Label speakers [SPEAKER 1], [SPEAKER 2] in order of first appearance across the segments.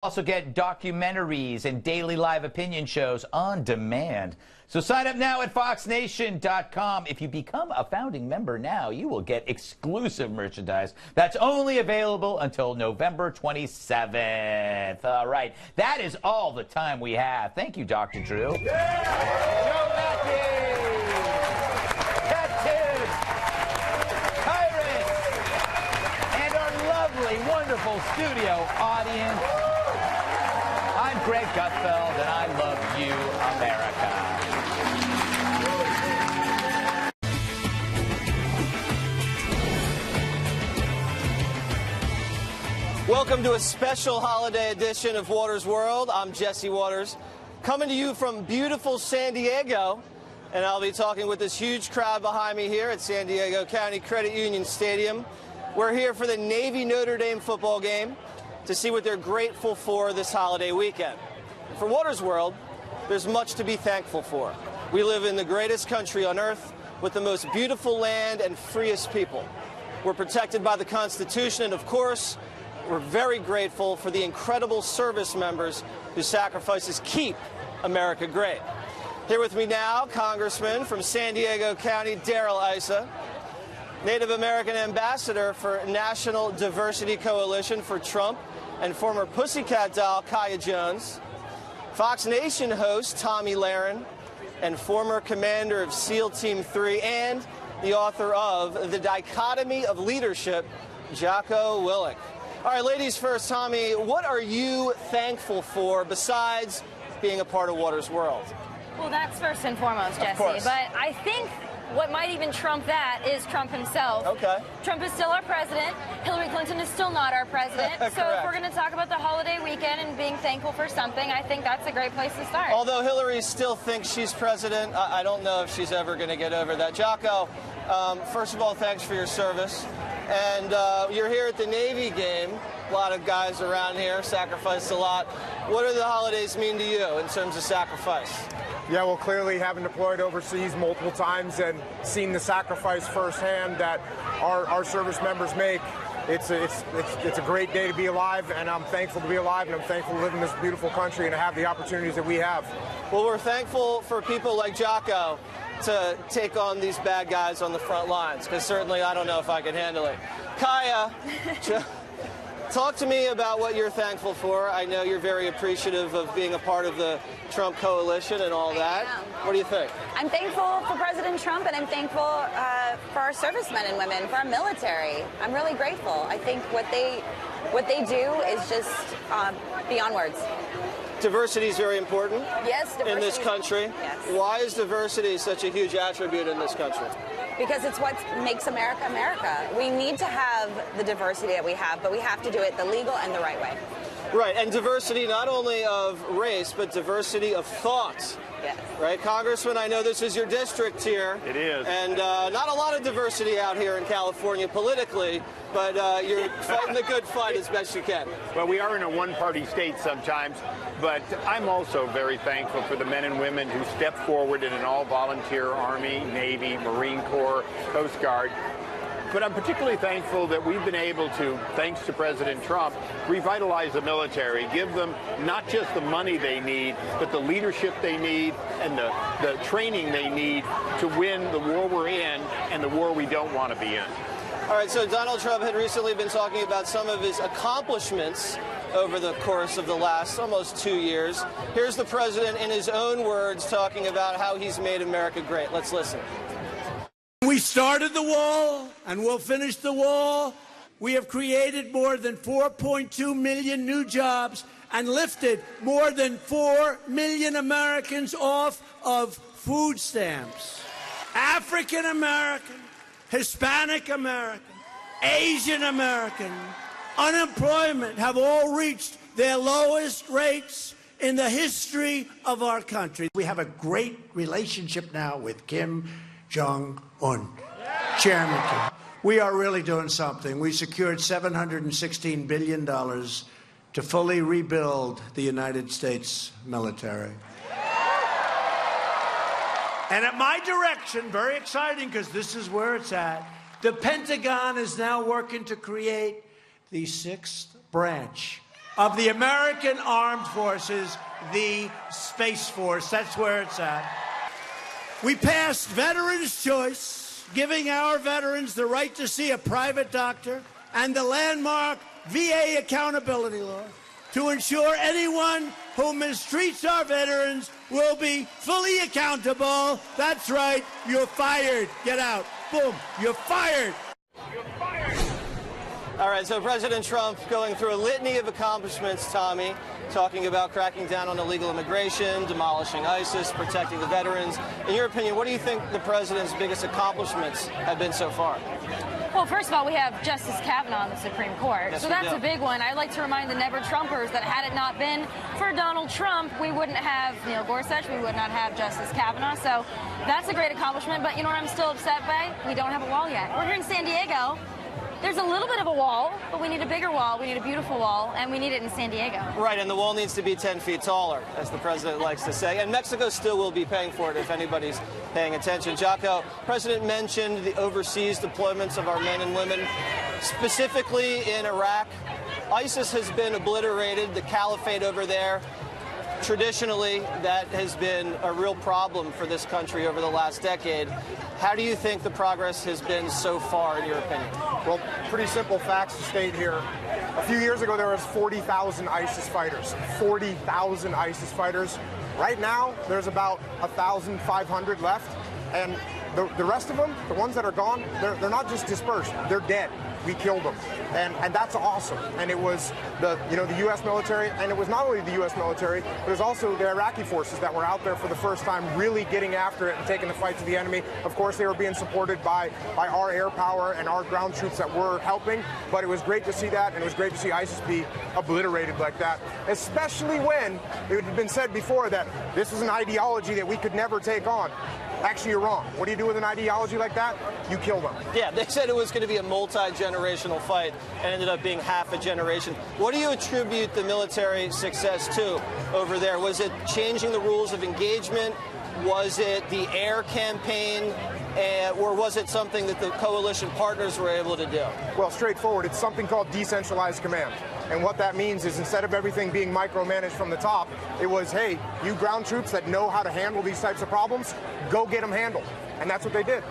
[SPEAKER 1] Also get documentaries and daily live opinion shows on demand. So sign up now at foxnation.com. If you become a founding member now, you will get exclusive merchandise that's only available until November 27th. All right, that is all the time we have. Thank you, Dr. Drew. Yeah! Joe Mackey! Ted Tyrus! And our lovely, wonderful studio audience. I'm Greg Gutfeld, and I love you, America.
[SPEAKER 2] Welcome to a special holiday edition of Waters World. I'm Jesse Waters, coming to you from beautiful San Diego, and I'll be talking with this huge crowd behind me here at San Diego County Credit Union Stadium. We're here for the Navy-Notre Dame football game to see what they're grateful for this holiday weekend. For Waters World, there's much to be thankful for. We live in the greatest country on earth with the most beautiful land and freest people. We're protected by the Constitution, and of course, we're very grateful for the incredible service members whose sacrifices keep America great. Here with me now, Congressman from San Diego County, Darrell Issa, Native American Ambassador for National Diversity Coalition for Trump, and former Pussycat Doll Kaya Jones, Fox Nation host Tomi Lahren, and former commander of SEAL Team 3 and the author of The Dichotomy of Leadership, Jocko Willink. All right, ladies first, Tomi, what are you thankful for besides being a part of Waters World?
[SPEAKER 3] Well, that's first and foremost, Jesse.
[SPEAKER 2] Of course.
[SPEAKER 3] But I think what might even trump that is Trump himself.
[SPEAKER 2] Okay.
[SPEAKER 3] Trump is still our president. Hillary Clinton is still not our president. So if we're going to talk about the holiday weekend and being thankful for something, I think that's a great place to start.
[SPEAKER 2] Although Hillary still thinks she's president, I don't know if she's ever going to get over that. Jocko, first of all, thanks for your service. And you're here at the Navy game. A lot of guys around here sacrificed a lot. What do the holidays mean to you in terms of sacrifice?
[SPEAKER 4] Yeah, well, clearly having deployed overseas multiple times and seen the sacrifice firsthand that our service members make, it's a great day to be alive, and I'm thankful to be alive, and I'm thankful to live in this beautiful country and to have the opportunities that we have.
[SPEAKER 2] Well, we're thankful for people like Jocko to take on these bad guys on the front lines, because certainly I don't know if I can handle it. Kaya, talk to me about what you're thankful for. I know you're very appreciative of being a part of the Trump coalition and all that. What do you think?
[SPEAKER 5] I'm thankful for President Trump, and I'm thankful for our servicemen and women, for our military. I'm really grateful. I think what they do is just beyond words.
[SPEAKER 2] Diversity is very important.
[SPEAKER 5] Yes, diversity
[SPEAKER 2] in this country.
[SPEAKER 5] Yes.
[SPEAKER 2] Why is diversity such a huge attribute in this country?
[SPEAKER 5] Because it's what makes America America. We need to have the diversity that we have, but we have to do it the legal and the right way.
[SPEAKER 2] Right, and diversity not only of race, but diversity of thought.
[SPEAKER 5] Yes.
[SPEAKER 2] Right, Congressman, I know this is your district here.
[SPEAKER 6] It is.
[SPEAKER 2] And not a lot of diversity out here in California politically, but you're fighting the good fight as best you can.
[SPEAKER 6] Well, we are in a one-party state sometimes, but I'm also very thankful for the men and women who step forward in an all-volunteer Army, Navy, Marine Corps, Coast Guard. But I'm particularly thankful that we've been able to, thanks to President Trump, revitalize the military, give them not just the money they need, but the leadership they need and the training they need to win the war we're in and the war we don't want to be in.
[SPEAKER 2] All right, so Donald Trump had recently been talking about some of his accomplishments over the course of the last almost 2 years. Here's the president in his own words talking about how he's made America great. Let's listen.
[SPEAKER 7] We started the wall, and we'll finish the wall. We have created more than 4.2 million new jobs and lifted more than 4 million Americans off of food stamps. African American, Hispanic American, Asian American, unemployment have all reached their lowest rates in the history of our country. We have a great relationship now with Kim Jong-un, Chairman Kim. We are really doing something. We secured $716 billion to fully rebuild the United States military. And at my direction, very exciting because this is where it's at, the Pentagon is now working to create the 6th branch of the American Armed Forces, the Space Force. That's where it's at. We passed Veterans' Choice, giving our veterans the right to see a private doctor, and the landmark VA accountability law to ensure anyone who mistreats our veterans will be fully accountable. That's right, you're fired. Get out. Boom, you're fired.
[SPEAKER 2] All right, so President Trump going through a litany of accomplishments, Tommy, talking about cracking down on illegal immigration, demolishing ISIS, protecting the veterans. In your opinion, what do you think the president's biggest accomplishments have been so far?
[SPEAKER 3] Well, first of all, we have Justice Kavanaugh on the Supreme Court.
[SPEAKER 2] Yes,
[SPEAKER 3] so that's a big one. I'd like to remind the never-Trumpers that had it not been for Donald Trump, we wouldn't have Neil Gorsuch, we would not have Justice Kavanaugh. So that's a great accomplishment. But you know what I'm still upset by? We don't have a wall yet. We're here in San Diego. There's a little bit of a wall, but we need a bigger wall. We need a beautiful wall, and we need it in San Diego.
[SPEAKER 2] Right, and the wall needs to be 10 feet taller, as the president likes to say. And Mexico still will be paying for it if anybody's paying attention. Jocko, President mentioned the overseas deployments of our men and women, specifically in Iraq. ISIS has been obliterated, the caliphate over there. Traditionally, that has been a real problem for this country over the last decade. How do you think the progress has been so far, in your opinion?
[SPEAKER 4] Well, pretty simple facts to state here. A few years ago, there was 40,000 ISIS fighters. 40,000 ISIS fighters. Right now, there's about 1,500 left. And the rest of them, the ones that are gone, they're not just dispersed. They're dead. We killed them, and that's awesome. And it was the U.S. military, and it was not only the U.S. military, but it was also the Iraqi forces that were out there for the first time, really getting after it and taking the fight to the enemy. Of course, they were being supported by our air power and our ground troops that were helping. But it was great to see that, and it was great to see ISIS be obliterated like that. Especially when it had been said before that this was an ideology that we could never take on. Actually, you're wrong. What do you do with an ideology like that? You kill them.
[SPEAKER 2] Yeah, they said it was going to be a multi-generational fight and ended up being half a generation. What do you attribute the military success to over there? Was it changing the rules of engagement? Was it the air campaign? Or was it something that the coalition partners were able to do?
[SPEAKER 4] Well, straightforward. It's something called decentralized command. And what that means is instead of everything being micromanaged from the top, it was, hey, you ground troops that know how to handle these types of problems, go get them handled. And that's what they did.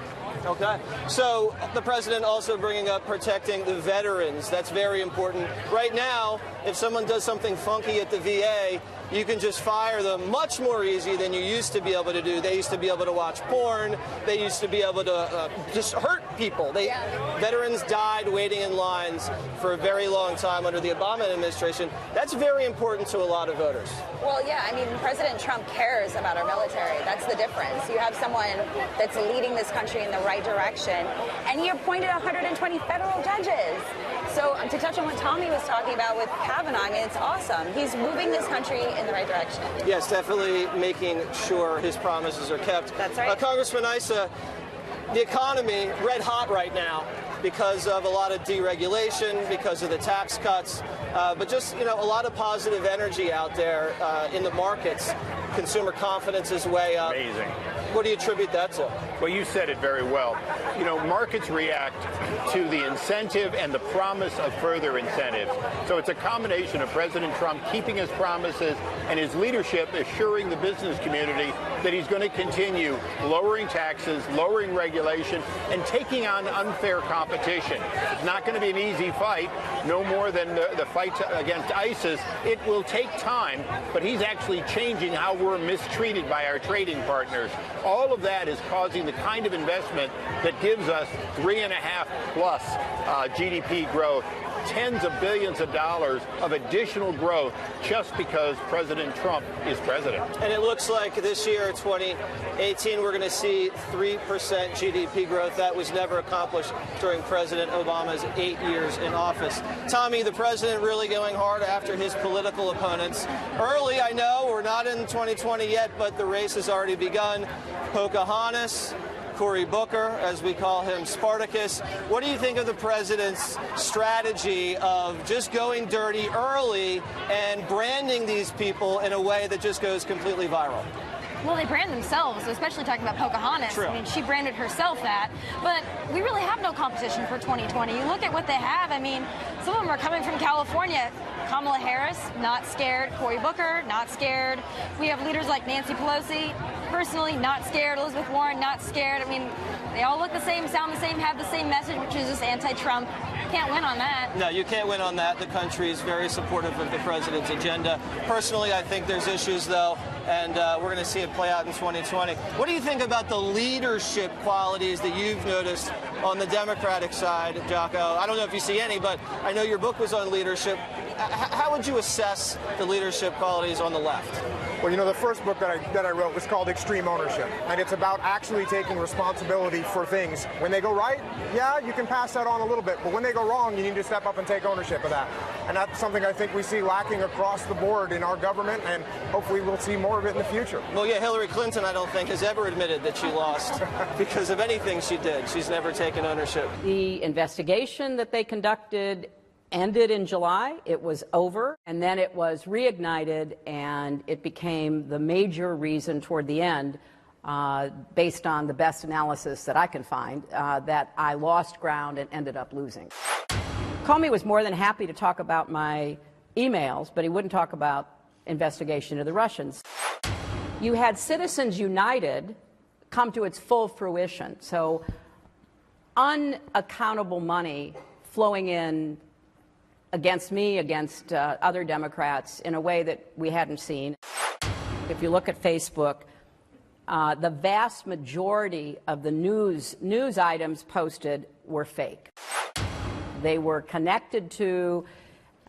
[SPEAKER 2] Okay. So the president also bringing up protecting the veterans. That's very important. Right now, if someone does something funky at the VA, you can just fire them much more easy than you used to be able to do. They used to be able to watch porn. They used to be able to just hurt people. Veterans died waiting in lines for a very long time under the Obama administration. That's very important to a lot of voters.
[SPEAKER 5] Well, yeah, I mean, President Trump cares about our military. That's the difference. You have someone that's leading this country in the right direction, and he appointed 120 federal judges. So to touch on what Tommy was talking about with Kavanaugh, I mean, it's awesome. He's moving this country in the right direction.
[SPEAKER 2] Yes, definitely making sure his promises are kept.
[SPEAKER 5] That's right.
[SPEAKER 2] Congressman Issa, the economy red hot right now because of a lot of deregulation, because of the tax cuts, but just, a lot of positive energy out there in the markets. Consumer confidence is way up.
[SPEAKER 6] Amazing.
[SPEAKER 2] What do you attribute that to?
[SPEAKER 6] Well, you said it very well. Markets react to the incentive and the promise of further incentives. So it's a combination of President Trump keeping his promises and his leadership assuring the business community that he's going to continue lowering taxes, lowering regulation, and taking on unfair competition. It's not going to be an easy fight, no more than the fight against ISIS. It will take time, but he's actually changing how we're mistreated by our trading partners. All of that is causing the kind of investment that gives us 3.5+ GDP growth, tens of billions of dollars of additional growth just because President Trump is president.
[SPEAKER 2] And it looks like this year, 2018, we're going to see 3% GDP growth. That was never accomplished during President Obama's 8 years in office. Tommy, the president really going hard after his political opponents. Early, I know, we're not in 2020 yet, but the race has already begun. Pocahontas, Cory Booker, as we call him, Spartacus. What do you think of the president's strategy of just going dirty early and branding these people in a way that just goes completely viral?
[SPEAKER 3] Well, they brand themselves, especially talking about Pocahontas.
[SPEAKER 2] True.
[SPEAKER 3] I mean, she branded herself that. But we really have no competition for 2020. You look at what they have. I mean, some of them are coming from California. Kamala Harris, not scared. Cory Booker, not scared. We have leaders like Nancy Pelosi, personally not scared. Elizabeth Warren, not scared. I mean, they all look the same, sound the same, have the same message, which is just anti-Trump. Can't win on that.
[SPEAKER 2] No, you can't win on that. The country is very supportive of the president's agenda. Personally, I think there's issues, though, and we're going to see it play out in 2020. What do you think about the leadership qualities that you've noticed on the Democratic side, Jocko? I don't know if you see any, but I know your book was on leadership. How would you assess the leadership qualities on the left?
[SPEAKER 4] Well, you know, the first book that I wrote was called Extreme Ownership, and it's about actually taking responsibility for things. When they go right, yeah, you can pass that on a little bit, but when they go wrong, you need to step up and take ownership of that. And that's something I think we see lacking across the board in our government, and hopefully we'll see more of it in the future.
[SPEAKER 2] Well, yeah, Hillary Clinton, I don't think, has ever admitted that she lost because of anything she did. She's never taken ownership.
[SPEAKER 8] The investigation that they conducted ended in July. It was over, and then it was reignited, and it became the major reason toward the end, based on the best analysis that I can find, that I lost ground and ended up losing. Comey was more than happy to talk about my emails, but he wouldn't talk about investigation of the Russians. You had Citizens United come to its full fruition. So unaccountable money flowing in against me, against other Democrats in a way that we hadn't seen. If you look at Facebook, the vast majority of the news items posted were fake. They were connected to,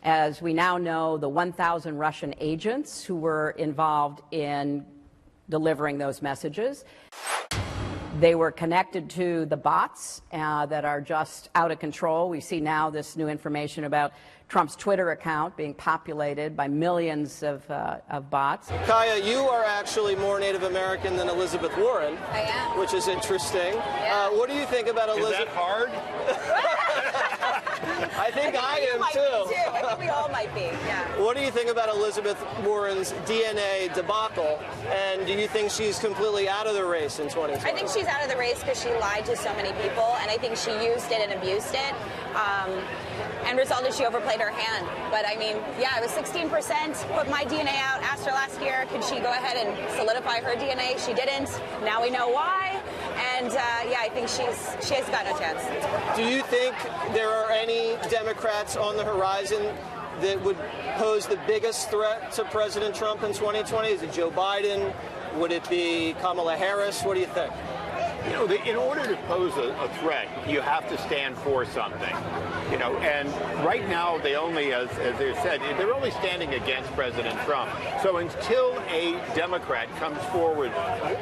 [SPEAKER 8] as we now know, the 1,000 Russian agents who were involved in delivering those messages. They were connected to the bots that are just out of control. We see now this new information about Trump's Twitter account being populated by millions of bots.
[SPEAKER 2] Kaya, you are actually more Native American than Elizabeth Warren.
[SPEAKER 5] I am.
[SPEAKER 2] Which is interesting.
[SPEAKER 5] Yeah.
[SPEAKER 2] What do you think about Elizabeth?
[SPEAKER 6] Is that hard?
[SPEAKER 2] I think I am
[SPEAKER 5] might
[SPEAKER 2] too.
[SPEAKER 5] Be too. I think we all might be, yeah.
[SPEAKER 2] What do you think about Elizabeth Warren's DNA debacle? And do you think she's completely out of the race in 2020?
[SPEAKER 5] I think she's out of the race because she lied to so many people, and I think she used it and abused it. And resulted, she overplayed her hand. But I mean, yeah, it was 16%. Put my DNA out. Asked her last year, could she go ahead and solidify her DNA? She didn't. Now we know why. And yeah, I think she has got no chance.
[SPEAKER 2] Do you think there are any Democrats on the horizon that would pose the biggest threat to President Trump in 2020? Is it Joe Biden? Would it be Kamala Harris? What do you think?
[SPEAKER 6] You know, in order to pose a threat, you have to stand for something. You know, and right now they only, as they said, they're only standing against President Trump. So until a Democrat comes forward,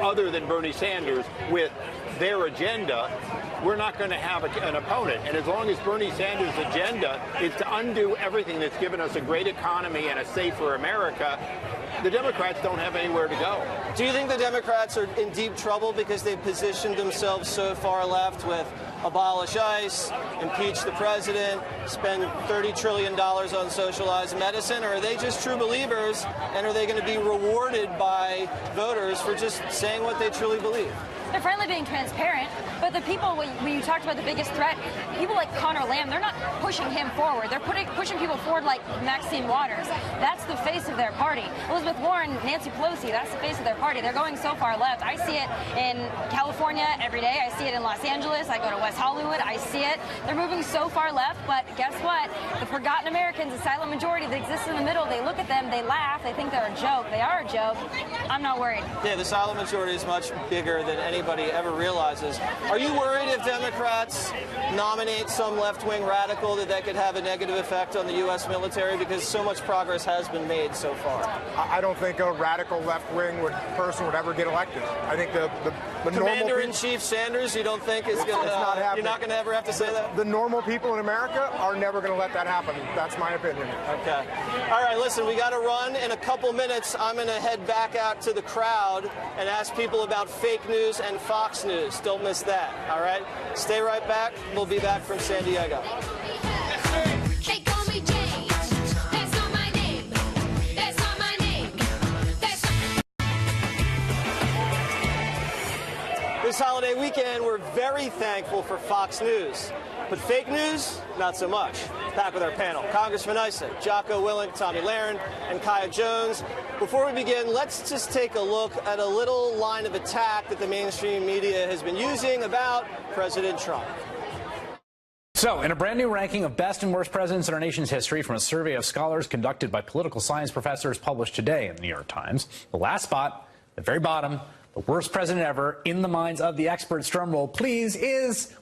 [SPEAKER 6] other than Bernie Sanders, with their agenda, we're not going to have an opponent. And as long as Bernie Sanders' agenda is to undo everything that's given us a great economy and a safer America, the Democrats don't have anywhere to go.
[SPEAKER 2] Do you think the Democrats are in deep trouble because they've positioned themselves so far left with abolish ICE, impeach the president, spend $30 trillion on socialized medicine, or are they just true believers, and are they going to be rewarded by voters for just saying what they truly believe?
[SPEAKER 3] They're finally being transparent, but the people, when you talked about the biggest threat, people like Conor Lamb, they're not pushing him forward. They're pushing people forward like Maxine Waters. That's the face of their party. Elizabeth Warren, Nancy Pelosi, that's the face of their party. They're going so far left. I see it in California every day. I see it in Los Angeles. I go to West Hollywood. I see it. They're moving so far left, but guess what? The forgotten Americans, the silent majority that exists in the middle, they look at them, they laugh, they think they're a joke. They are a joke. I'm not worried.
[SPEAKER 2] Yeah, the silent majority is much bigger than anybody ever realizes. Are you worried if Democrats nominate some left-wing radical that could have a negative effect on the U.S. military, because so much progress has been made so far?
[SPEAKER 4] I don't think a radical left-wing person would ever get elected. I think the normal
[SPEAKER 2] Commander-in-Chief Sanders, you don't think is going to? You're not going to ever have to say that?
[SPEAKER 4] The normal people in America are never going to let that happen. That's my opinion.
[SPEAKER 2] Okay. All right, listen, we got to run. In a couple minutes, I'm going to head back out to the crowd and ask people about fake news and Fox News. Don't miss that, all right? Stay right back. We'll be back from San Diego.
[SPEAKER 9] They call me Jane. That's not my name. That's not my name. That's
[SPEAKER 2] the weekend, we're very thankful for Fox News. But fake news, not so much. Back with our panel, Congressman Isaac, Jocko Willink, Tomi Lahren, and Kaya Jones. Before we begin, let's just take a look at a little line of attack that the mainstream media has been using about President Trump.
[SPEAKER 10] So, in a brand new ranking of best and worst presidents in our nation's history from a survey of scholars conducted by political science professors published today in the New York Times, the last spot, the very bottom, the worst president ever, in the minds of the experts, drumroll please, is,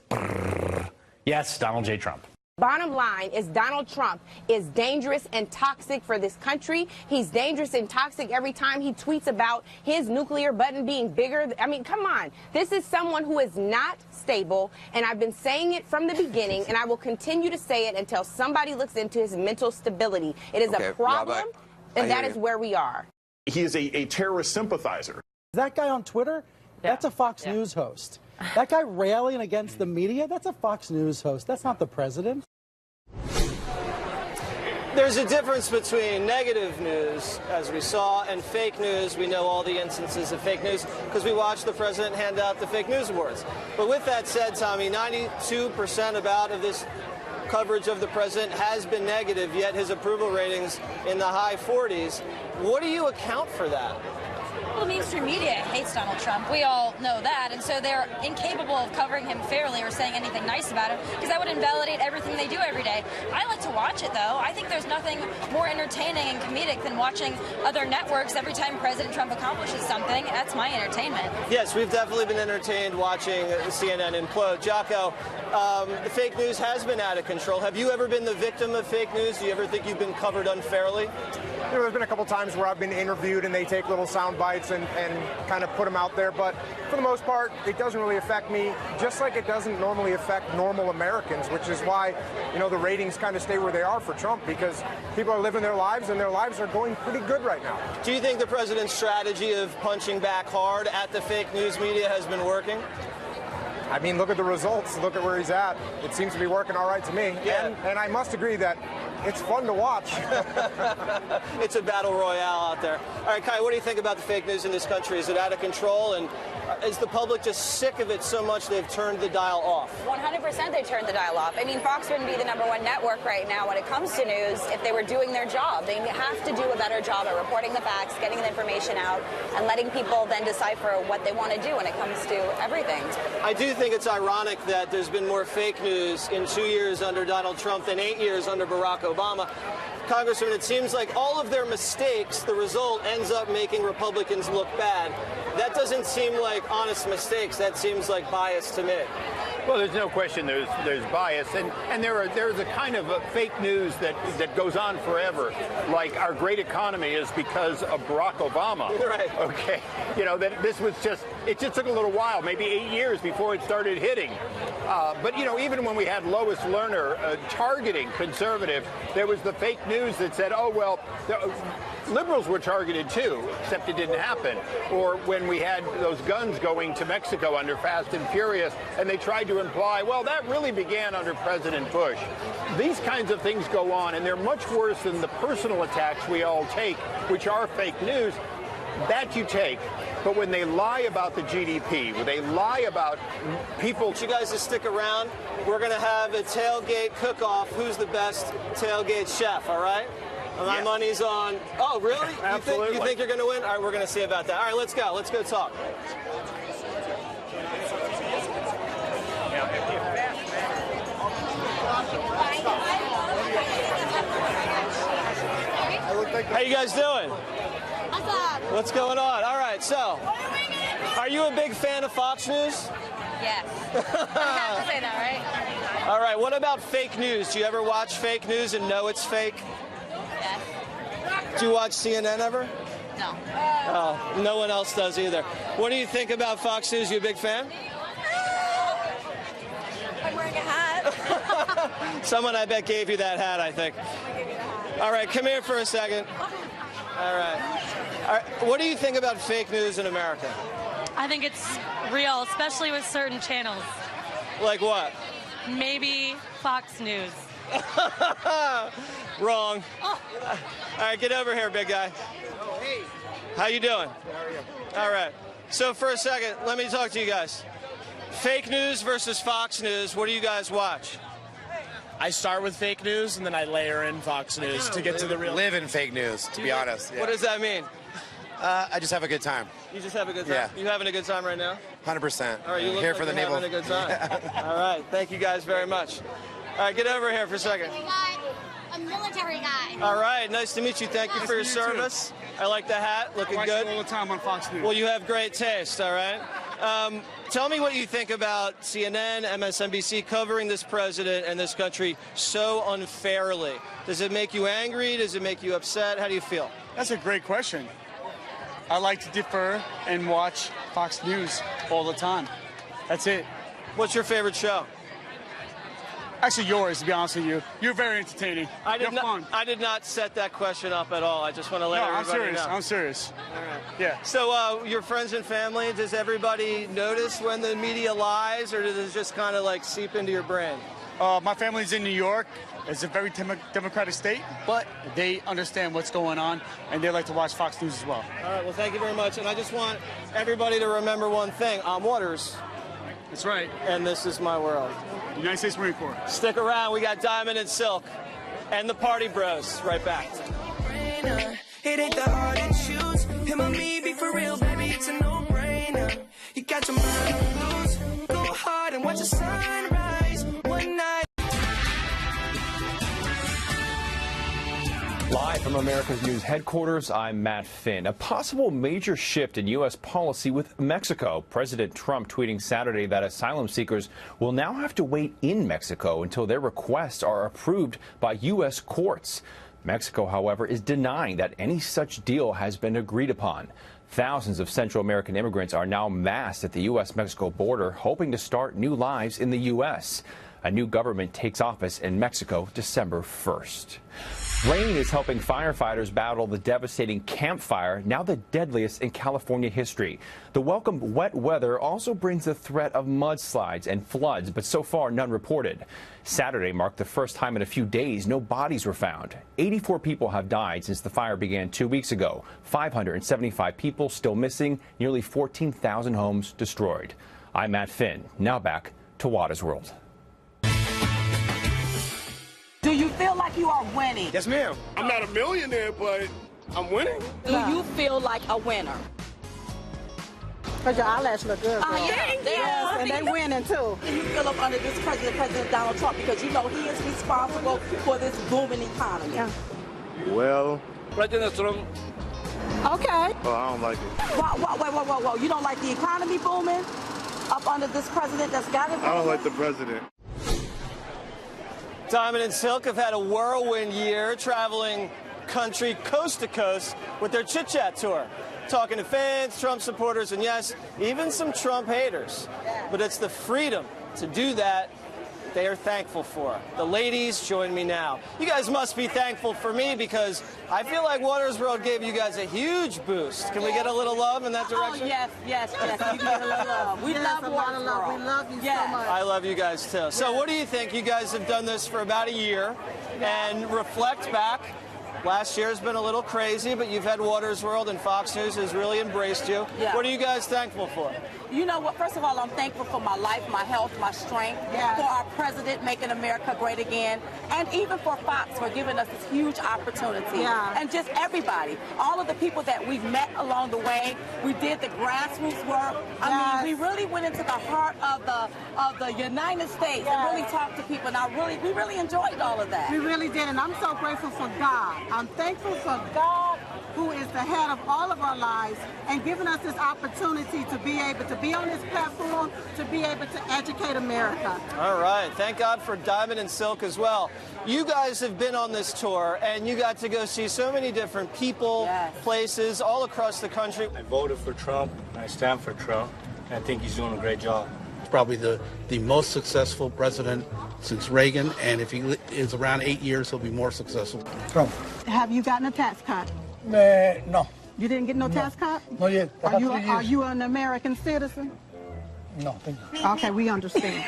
[SPEAKER 10] yes, Donald J. Trump.
[SPEAKER 11] Bottom line is Donald Trump is dangerous and toxic for this country. He's dangerous and toxic every time he tweets about his nuclear button being bigger. I mean, come on. This is someone who is not stable, and I've been saying it from the beginning, and I will continue to say it until somebody looks into his mental stability. It is a problem, and that is where we are.
[SPEAKER 12] He is a terrorist sympathizer.
[SPEAKER 13] That guy on Twitter, that's a Fox News host. That guy railing against the media, that's a Fox News host. That's not the president.
[SPEAKER 2] There's a difference between negative news, as we saw, and fake news. We know all the instances of fake news because we watched the president hand out the fake news awards. But with that said, Tommy, 92% about of this coverage of the president has been negative, yet his approval ratings in the high 40s. What do you account for that?
[SPEAKER 3] Well, the mainstream media hates Donald Trump. We all know that, and so they're incapable of covering him fairly or saying anything nice about him, because that would invalidate everything they do every day. I like to watch it, though. I think there's nothing more entertaining and comedic than watching other networks every time President Trump accomplishes something. That's my entertainment.
[SPEAKER 2] Yes, we've definitely been entertained watching CNN implode. Jocko, the fake news has been out of control. Have you ever been the victim of fake news? Do you ever think you've been covered unfairly?
[SPEAKER 4] You know, there's been a couple times where I've been interviewed and they take little sound bites and kind of put them out there, but for the most part, it doesn't really affect me, just like it doesn't normally affect normal Americans, which is why, you know, the ratings kind of stay where they are for Trump, because people are living their lives and their lives are going pretty good right now.
[SPEAKER 2] Do you think the president's strategy of punching back hard at the fake news media has been working?
[SPEAKER 4] I mean, look at the results. Look at where he's at. It seems to be working all right to me.
[SPEAKER 2] Yeah.
[SPEAKER 4] And I must agree that it's fun to watch.
[SPEAKER 2] It's a battle royale out there. All right, Kai, what do you think about the fake news in this country? Is it out of control? And is the public just sick of it so much they've turned the dial off?
[SPEAKER 5] 100% they turned the dial off. I mean, Fox wouldn't be the #1 network right now when it comes to news if they were doing their job. They have to do a better job at reporting the facts, getting the information out, and letting people then decipher what they want to do when it comes to everything.
[SPEAKER 2] I do think it's ironic that there's been more fake news in 2 years under Donald Trump than 8 years under Barack Obama. Congressman, it seems like all of their mistakes, the result ends up making Republicans look bad. That doesn't seem like honest mistakes. That seems like bias to me.
[SPEAKER 6] Well, there's no question there's bias, and there's a kind of a fake news that goes on forever, like our great economy is because of Barack Obama.
[SPEAKER 2] Right.
[SPEAKER 6] Okay. You know, that this was it just took a little while, maybe 8 years before it started hitting. But, you know, even when we had Lois Lerner targeting conservative, there was the fake news that said, oh, well, liberals were targeted too, except it didn't happen. Or when we had those guns going to Mexico under Fast and Furious, and they tried to imply, well, that really began under President Bush. These kinds of things go on, and they're much worse than the personal attacks we all take, which are fake news. That you take. But when they lie about the GDP, when they lie about people...
[SPEAKER 2] You guys just stick around. We're going to have a tailgate cook-off. Who's the best tailgate chef, all right? My money's on... Oh, really?
[SPEAKER 6] Absolutely.
[SPEAKER 2] You think you're going to win? All right, we're going to see about that. All right, let's go. Let's go talk. How you guys doing? What's going on? All right, so, are you a big fan of Fox News?
[SPEAKER 3] Yes. I have to say that, right?
[SPEAKER 2] All right, what about fake news? Do you ever watch fake news and know it's fake?
[SPEAKER 3] Yes.
[SPEAKER 2] Do you watch CNN ever?
[SPEAKER 3] No.
[SPEAKER 2] Oh, no one else does either. What do you think about Fox News? You a big fan?
[SPEAKER 3] I'm wearing a hat.
[SPEAKER 2] Someone, I bet, gave you that hat, I think. All right, come here for a second. All right. What do you think about fake news in America?
[SPEAKER 14] I think it's real, especially with certain channels.
[SPEAKER 2] Like what?
[SPEAKER 14] Maybe Fox News.
[SPEAKER 2] Wrong.
[SPEAKER 14] Oh.
[SPEAKER 2] All right, get over here, big guy.
[SPEAKER 15] Oh, hey.
[SPEAKER 2] How you doing?
[SPEAKER 15] How are you?
[SPEAKER 2] All right. So for a second, let me talk to you guys. Fake news versus Fox News. What do you guys watch?
[SPEAKER 15] I start with fake news and then I layer in Fox News to get to the real.
[SPEAKER 16] Live in fake news, to be honest. Yeah.
[SPEAKER 2] What does that mean?
[SPEAKER 16] I just have a good time.
[SPEAKER 2] You just have a good time?
[SPEAKER 16] Yeah.
[SPEAKER 2] You having a good time right now?
[SPEAKER 16] 100%.
[SPEAKER 2] All right, you look
[SPEAKER 16] here
[SPEAKER 2] like
[SPEAKER 16] for the
[SPEAKER 2] you're
[SPEAKER 16] naval.
[SPEAKER 2] having a good time. All right, thank you guys very much. All right, get over here for a second.
[SPEAKER 9] We got a military guy.
[SPEAKER 2] All right, nice to meet you. Thank you for your service. I like the hat, looking good.
[SPEAKER 15] I watch it all the time on Fox News.
[SPEAKER 2] Well, you have great taste, all right? Tell me what you think about CNN, MSNBC covering this president and this country so unfairly. Does it make you angry? Does it make you upset? How do you feel?
[SPEAKER 15] That's a great question. I like to defer and watch Fox News all the time. That's it.
[SPEAKER 2] What's your favorite show?
[SPEAKER 15] Actually, yours, to be honest with you. You're very entertaining. You're fun.
[SPEAKER 2] I did not set that question up at all. I just want to let everybody know.
[SPEAKER 15] I'm serious.
[SPEAKER 2] All right.
[SPEAKER 15] Yeah.
[SPEAKER 2] So your friends and family, does everybody notice when the media lies, or does it just kind of like seep into your brain?
[SPEAKER 15] My family's in New York. It's a very democratic state, but they understand what's going on, and they like to watch Fox News as well.
[SPEAKER 2] All right, well, thank you very much. And I just want everybody to remember one thing. I'm Waters.
[SPEAKER 15] That's right.
[SPEAKER 2] And this is my world.
[SPEAKER 15] United States Marine Corps.
[SPEAKER 2] Stick around. We got Diamond and Silk and the Party Bros right back.
[SPEAKER 17] It ain't the hard to choose. Him or me, be for real, baby, it's a no-brainer. You got your mind on loose. Go hard and watch the sunrise one night.
[SPEAKER 18] Live from America's News headquarters, I'm Matt Finn. A possible major shift in U.S. policy with Mexico. President Trump tweeting Saturday that asylum seekers will now have to wait in Mexico until their requests are approved by U.S. courts. Mexico, however, is denying that any such deal has been agreed upon. Thousands of Central American immigrants are now massed at the U.S.-Mexico border, hoping to start new lives in the U.S. A new government takes office in Mexico December 1st. Rain is helping firefighters battle the devastating Camp Fire, now the deadliest in California history. The welcome wet weather also brings the threat of mudslides and floods, but so far none reported. Saturday marked the first time in a few days no bodies were found. 84 people have died since the fire began 2 weeks ago. 575 people still missing, nearly 14,000 homes destroyed. I'm Matt Finn. Now back to Waters World.
[SPEAKER 19] Do you feel like you are winning?
[SPEAKER 12] Yes, ma'am. I'm not a millionaire, but I'm winning.
[SPEAKER 19] Do you feel like a winner?
[SPEAKER 20] Because your eyelashes look good.
[SPEAKER 19] Yes,
[SPEAKER 20] and they winning too.
[SPEAKER 19] Do you feel up under this President Donald Trump, because you know he is responsible for this booming economy? Yeah.
[SPEAKER 12] Well,
[SPEAKER 20] President Trump. Okay.
[SPEAKER 12] Oh, I don't like it.
[SPEAKER 19] Whoa. You don't like the economy booming up under this president that's got it booming?
[SPEAKER 12] I don't like the president.
[SPEAKER 2] Diamond and Silk have had a whirlwind year, traveling country coast to coast with their Chit Chat tour, talking to fans, Trump supporters, and yes, even some Trump haters. But it's the freedom to do that they are thankful for. The ladies join me now. You guys must be thankful for me, because I feel like Waters World gave you guys a huge boost. Can we get a little love in that direction?
[SPEAKER 19] Oh, yes. You can get a little love. We love Waters World.
[SPEAKER 20] We love you so much.
[SPEAKER 2] I love you guys too. So what do you think? You guys have done this for about a year, and reflect back. Last year's been a little crazy, but you've had Waters World, and Fox News has really embraced you.
[SPEAKER 19] Yeah.
[SPEAKER 2] What are you guys thankful for?
[SPEAKER 19] You know what? First of all, I'm thankful for my life, my health, my strength, for our president making America great again, and even for Fox for giving us this huge opportunity. And just everybody, all of the people that we've met along the way. We did the grassroots work. I mean, we really went into the heart of the United States and really talked to people. And we really enjoyed all of that.
[SPEAKER 20] We really did, and I'm so grateful for God. I'm thankful for God, who is the head of all of our lives, and giving us this opportunity to be able to be on this platform, to be able to educate America.
[SPEAKER 2] All right. Thank God for Diamond and Silk as well. You guys have been on this tour, and you got to go see so many different people, places, all across the country.
[SPEAKER 21] I voted for Trump. I stand for Trump. I think he's doing a great job.
[SPEAKER 22] He's probably the most successful president since Reagan, and if he is around 8 years, he'll be more successful. Trump.
[SPEAKER 20] Have you gotten a tax cut?
[SPEAKER 22] No.
[SPEAKER 20] You didn't get no tax cut?
[SPEAKER 22] Not yet.
[SPEAKER 20] Are you an American citizen?
[SPEAKER 22] No, thank you.
[SPEAKER 20] Okay, we understand.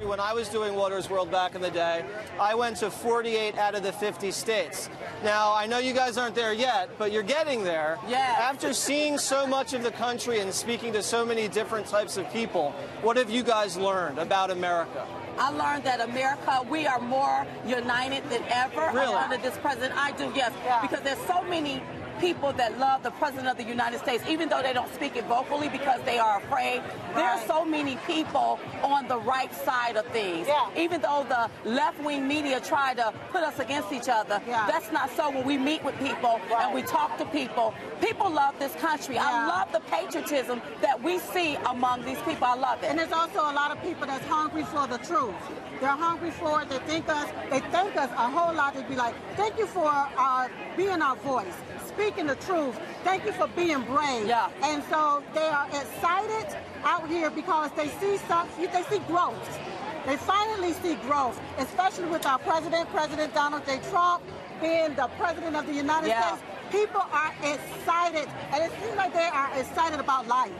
[SPEAKER 2] When I was doing Water's World back in the day, I went to 48 out of the 50 states. Now, I know you guys aren't there yet, but you're getting there.
[SPEAKER 19] Yeah.
[SPEAKER 2] After seeing so much of the country and speaking to so many different types of people, what have you guys learned about America?
[SPEAKER 19] I learned that America, we are more united than ever under this president. I do, yes, because there's so many people that love the President of the United States, even though they don't speak it vocally because they are afraid. There are so many people on the right side of things. Even though the left-wing media try to put us against each other, that's not so. When we meet with people and we talk to people, people love this country. I love the patriotism that we see among these people. I love it.
[SPEAKER 20] And there's also a lot of people that's hungry for the truth. They're hungry for it. They thank us a whole lot. They'd be like, thank you for being our voice, speaking the truth. Thank you for being brave. And so they are excited out here because they see growth. They finally see growth, especially with our President Donald J. Trump, being the President of the United States. People are excited, and it seems like they are excited about life.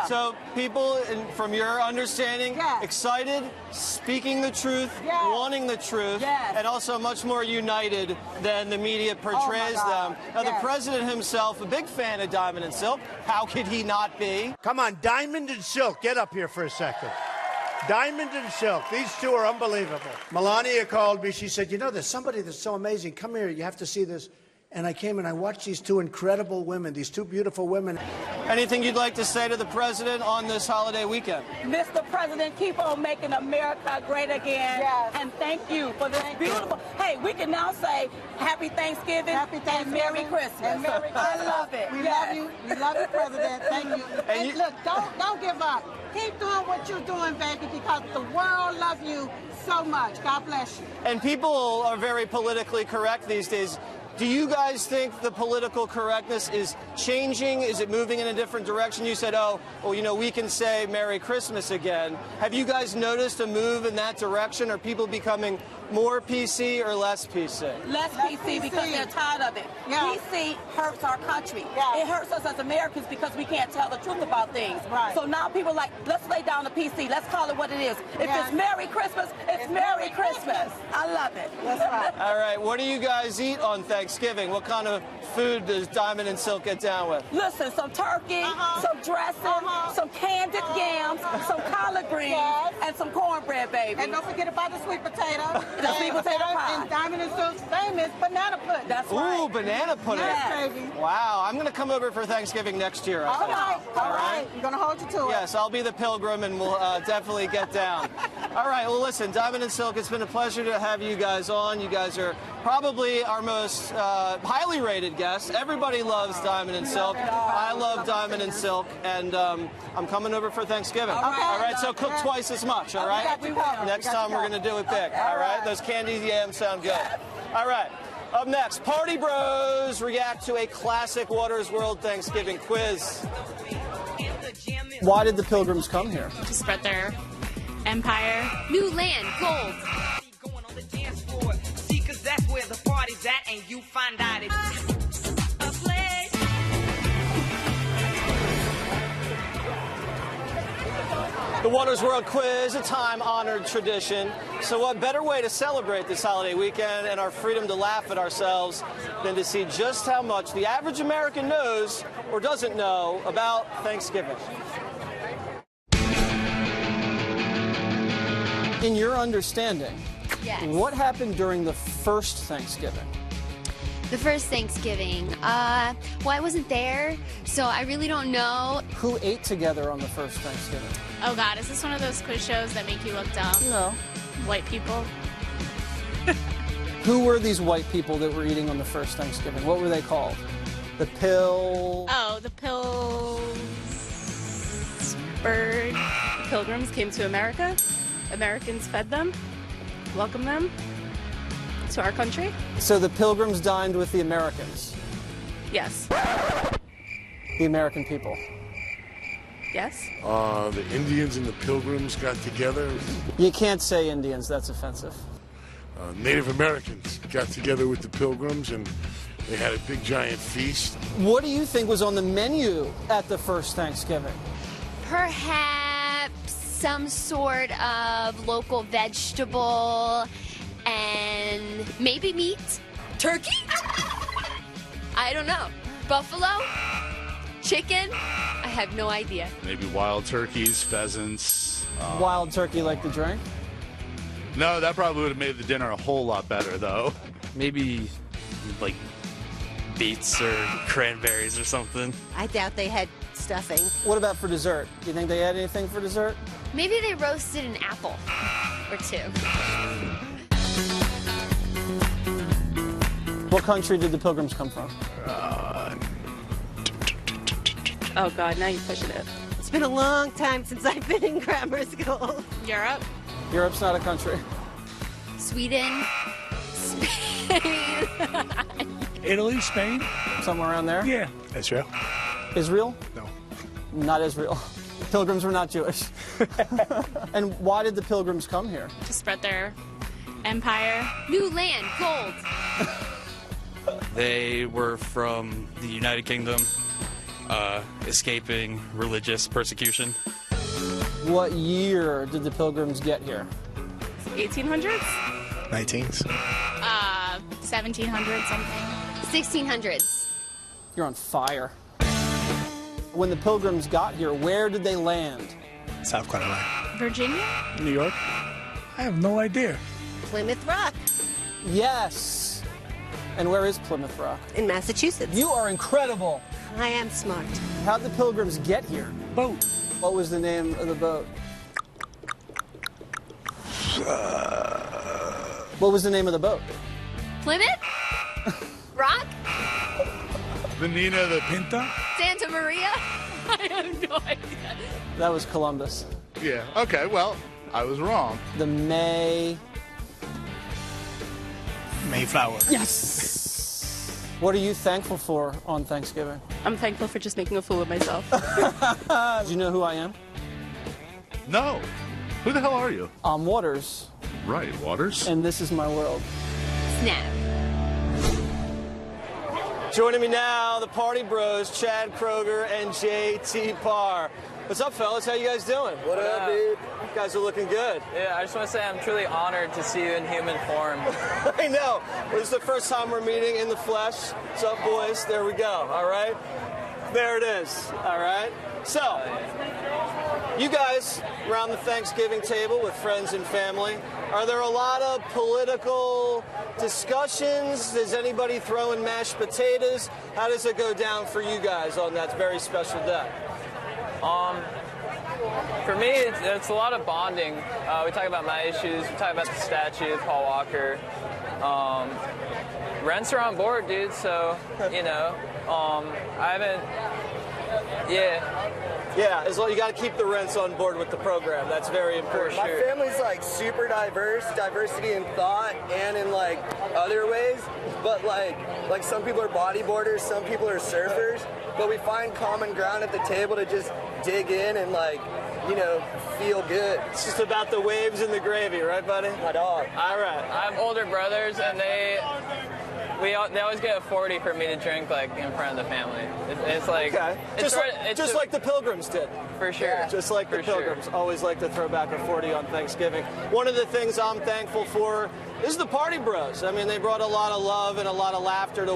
[SPEAKER 2] So people, from your understanding, excited, speaking the truth, wanting the truth, and also much more united than the media portrays them. Now, the president himself, a big fan of Diamond and Silk. How could he not be?
[SPEAKER 1] Come on, Diamond and Silk, get up here for a second. Diamond and Silk, these two are unbelievable. Melania called me, she said, you know, there's somebody that's so amazing. Come here, you have to see this. And I came and I watched these two incredible women, these two beautiful women.
[SPEAKER 2] Anything you'd like to say to the president on this holiday weekend?
[SPEAKER 19] Mr. President, keep on making America great again. And thank you for this beautiful. Hey, we can now say Happy Thanksgiving, and Merry Christmas.
[SPEAKER 20] And Merry Christmas.
[SPEAKER 19] I love it.
[SPEAKER 20] We love you. We love you, President. Thank you. And look, don't give up. Keep doing what you're doing, baby, because the world loves you so much. God bless you.
[SPEAKER 2] And people are very politically correct these days. Do you guys think the political correctness is changing? Is it moving in a different direction? You said, oh, well, you know, we can say Merry Christmas again. Have you guys noticed a move in that direction? Are people becoming more PC or less PC?
[SPEAKER 19] Less PC because they're tired of it. PC hurts our country. It hurts us as Americans because we can't tell the truth about things. So now people are like, let's lay down the PC. Let's call it what it is. If it's Merry Christmas, it's Merry Christmas. I love it.
[SPEAKER 20] That's right.
[SPEAKER 2] All right, what do you guys eat on Thanksgiving? What kind of food does Diamond and Silk get down with?
[SPEAKER 19] Listen, some turkey, some dressing, some candied yams, some collard greens, and some cornbread, baby.
[SPEAKER 20] And don't forget about the sweet potato.
[SPEAKER 19] The sweet potato pie.
[SPEAKER 20] And Diamond and Silk's famous banana pudding.
[SPEAKER 19] That's right.
[SPEAKER 2] Ooh, banana pudding.
[SPEAKER 20] Yes, baby.
[SPEAKER 2] Wow, I'm going to come over for Thanksgiving next year.
[SPEAKER 20] All right. We're going to hold you to it.
[SPEAKER 2] Yes, I'll be the pilgrim and we'll definitely get down. All right, well, listen, Diamond and Silk, it's been a pleasure to have you guys on. You guys are probably our most highly rated guests. Everybody loves Diamond and Silk. I love Diamond and Silk, and I'm coming over for Thanksgiving. All right, so cook twice as much, all right? Next time we're going to do it big, all right? Those candied yams sound good. All right, up next, Party Bros react to a classic Water's World Thanksgiving quiz. Why did the Pilgrims come here?
[SPEAKER 7] To spread their empire.
[SPEAKER 9] New land, gold.
[SPEAKER 17] See, 'cause that's where the party's at, and you find out it's a place.
[SPEAKER 2] The Water's World Quiz, a time-honored tradition. So what better way to celebrate this holiday weekend and our freedom to laugh at ourselves than to see just how much the average American knows or doesn't know about Thanksgiving. In your understanding, what happened during the first Thanksgiving?
[SPEAKER 9] The first Thanksgiving. Well, I wasn't there, so I really don't know.
[SPEAKER 2] Who ate together on the first Thanksgiving?
[SPEAKER 7] Oh God, is this one of those quiz shows that make you look dumb?
[SPEAKER 2] No.
[SPEAKER 7] White people.
[SPEAKER 2] Who were these white people that were eating on the first Thanksgiving? What were they called? The
[SPEAKER 7] Oh, the Pittsburgh Pilgrims came to America. Americans fed them, welcomed them to our country.
[SPEAKER 2] So the Pilgrims dined with the Americans?
[SPEAKER 7] Yes.
[SPEAKER 2] The American people?
[SPEAKER 7] Yes.
[SPEAKER 12] The Indians and the Pilgrims got together.
[SPEAKER 2] You can't say Indians, that's offensive.
[SPEAKER 12] Native Americans got together with the Pilgrims and they had a big giant feast.
[SPEAKER 2] What do you think was on the menu at the first Thanksgiving?
[SPEAKER 9] Perhaps some sort of local vegetable and maybe meat. Turkey? I don't know. Buffalo? Chicken? I have no idea.
[SPEAKER 8] Maybe wild turkeys, pheasants.
[SPEAKER 2] Wild turkey like the drink?
[SPEAKER 8] No, that probably would have made the dinner a whole lot better, though.
[SPEAKER 10] Maybe, like, beets or cranberries or something.
[SPEAKER 23] I doubt they had stuffing.
[SPEAKER 2] What about for dessert? Do you think they had anything for dessert?
[SPEAKER 9] Maybe they roasted an apple or two.
[SPEAKER 2] What country did the Pilgrims come from?
[SPEAKER 7] Oh, God, now you're pushing it.
[SPEAKER 23] It's been a long time since I've been in grammar school.
[SPEAKER 7] Europe?
[SPEAKER 2] Europe's not a country.
[SPEAKER 9] Sweden? Spain?
[SPEAKER 24] Italy, Spain?
[SPEAKER 2] Somewhere around there?
[SPEAKER 24] Yeah. Israel?
[SPEAKER 2] Israel?
[SPEAKER 24] No.
[SPEAKER 2] Not Israel. Pilgrims were not Jewish. And why did the Pilgrims come here?
[SPEAKER 7] To spread their empire.
[SPEAKER 9] New land, gold.
[SPEAKER 10] They were from the United Kingdom, escaping religious persecution.
[SPEAKER 2] What year did the Pilgrims get here?
[SPEAKER 7] 1800s?
[SPEAKER 24] 19s.
[SPEAKER 7] 1700 something.
[SPEAKER 9] 1600s.
[SPEAKER 2] You're on fire. When the Pilgrims got here, where did they land?
[SPEAKER 24] South Carolina.
[SPEAKER 7] Virginia?
[SPEAKER 24] New York? I have no idea.
[SPEAKER 23] Plymouth Rock.
[SPEAKER 2] Yes. And where is Plymouth Rock?
[SPEAKER 23] In Massachusetts.
[SPEAKER 2] You are incredible.
[SPEAKER 23] I am smart.
[SPEAKER 2] How'd the Pilgrims get here?
[SPEAKER 24] Boat.
[SPEAKER 2] What was the name of the boat? What was the name of the boat?
[SPEAKER 9] Plymouth? Rock?
[SPEAKER 24] The Nina, the Pinta?
[SPEAKER 9] Santa Maria?
[SPEAKER 7] I have no idea.
[SPEAKER 2] That was Columbus.
[SPEAKER 8] Yeah, okay, well, I was wrong.
[SPEAKER 2] The
[SPEAKER 24] Mayflower.
[SPEAKER 2] Yes! What are you thankful for on Thanksgiving?
[SPEAKER 7] I'm thankful for just making a fool of myself.
[SPEAKER 2] Do you know who I am?
[SPEAKER 8] No. Who the hell are you?
[SPEAKER 2] I'm Waters.
[SPEAKER 8] Right, Waters.
[SPEAKER 2] And this is my world.
[SPEAKER 9] Snap.
[SPEAKER 2] Joining me now, the Party Bros, Chad Kroeger and JT Parr. What's up, fellas? How you guys doing?
[SPEAKER 25] What up, dude?
[SPEAKER 2] You guys are looking good.
[SPEAKER 25] Yeah, I just want to say I'm truly honored to see you in human form.
[SPEAKER 2] I know. This is the first time we're meeting in the flesh. What's up, boys? There we go. All right. There it is. All right. So, you guys around the Thanksgiving table with friends and family, are there a lot of political discussions? Is anybody throwing mashed potatoes? How does it go down for you guys on that very special day?
[SPEAKER 25] For me, it's a lot of bonding. We talk about my issues. We talk about the statue, Paul Walker. Rents are on board, dude. So, you know, I haven't.
[SPEAKER 2] Yeah, as long you got to keep the rents on board with the program. That's very important.
[SPEAKER 25] For sure.
[SPEAKER 26] My family's like super diverse, diversity in thought and in like other ways. But like some people are bodyboarders, some people are surfers. But we find common ground at the table to just dig in and like, you know, feel good.
[SPEAKER 2] It's just about the waves and the gravy, right, buddy?
[SPEAKER 26] My dog.
[SPEAKER 2] All right.
[SPEAKER 25] I have older brothers, and they always get a 40 for me to drink like in front of the family. It's like
[SPEAKER 2] okay.
[SPEAKER 25] It's
[SPEAKER 2] just like the Pilgrims did.
[SPEAKER 25] For sure.
[SPEAKER 2] Yeah, just like the Pilgrims always like to throw back a 40 on Thanksgiving. One of the things I'm thankful for is the Party Bros. I mean, they brought a lot of love and a lot of laughter to